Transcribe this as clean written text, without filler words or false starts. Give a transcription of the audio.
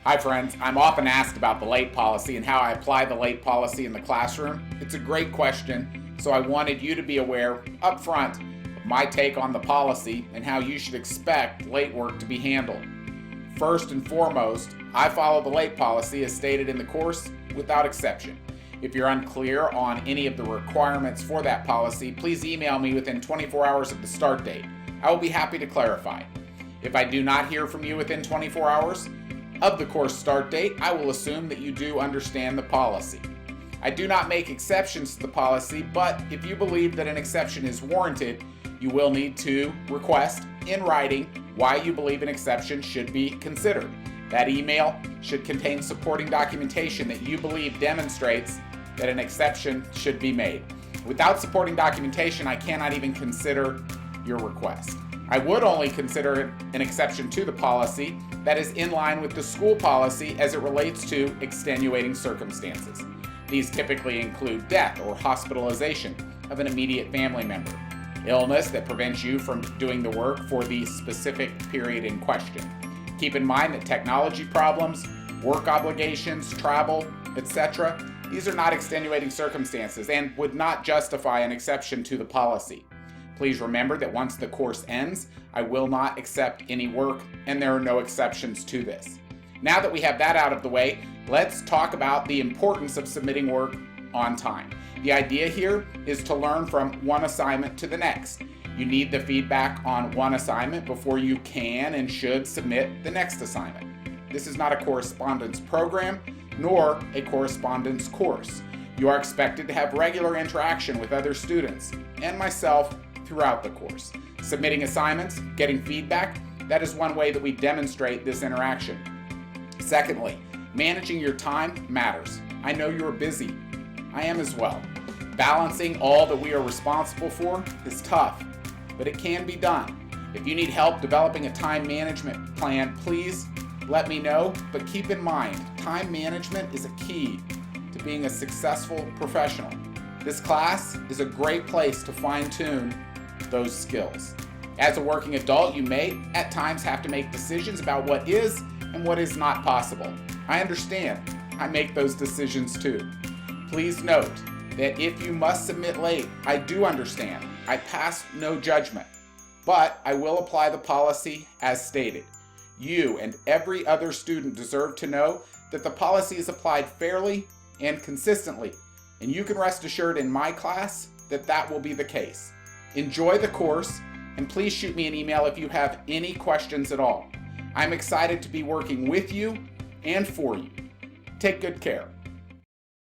Hi friends, I'm often asked about the late policy and how I apply the late policy in the classroom. It's a great question, so I wanted you to be aware up front of my take on the policy and how you should expect late work to be handled. First and foremost, I follow the late policy as stated in the course without exception. If you're unclear on any of the requirements for that policy, please email me within 24 hours of the start date. I will be happy to clarify. If I do not hear from you within 24 hours of the course start date, I will assume that you do understand the policy. I do not make exceptions to the policy, but if you believe that an exception is warranted, you will need to request in writing why you believe an exception should be considered. That email should contain supporting documentation that you believe demonstrates that an exception should be made. Without supporting documentation, I cannot even consider your request. I would only consider an exception to the policy that is in line with the school policy as it relates to extenuating circumstances. These typically include death or hospitalization of an immediate family member, illness that prevents you from doing the work for the specific period in question. Keep in mind that technology problems, work obligations, travel, etc., these are not extenuating circumstances and would not justify an exception to the policy. Please remember that once the course ends, I will not accept any work, and there are no exceptions to this. Now that we have that out of the way, let's talk about the importance of submitting work on time. The idea here is to learn from one assignment to the next. You need the feedback on one assignment before you can and should submit the next assignment. This is not a correspondence program, nor a correspondence course. You are expected to have regular interaction with other students and myself throughout the course. Submitting assignments, getting feedback, that is one way that we demonstrate this interaction. Secondly, managing your time matters. I know you're busy. I am as well. Balancing all that we are responsible for is tough, but it can be done. If you need help developing a time management plan, please let me know, but keep in mind, time management is a key to being a successful professional. This class is a great place to fine-tune those skills. As a working adult, you may at times have to make decisions about what is and what is not possible. I understand. I make those decisions too. Please note that if you must submit late, I do understand. I pass no judgment, but I will apply the policy as stated. You and every other student deserve to know that the policy is applied fairly and consistently, and you can rest assured in my class that that will be the case. Enjoy the course, and please shoot me an email if you have any questions at all. I'm excited to be working with you and for you. Take good care.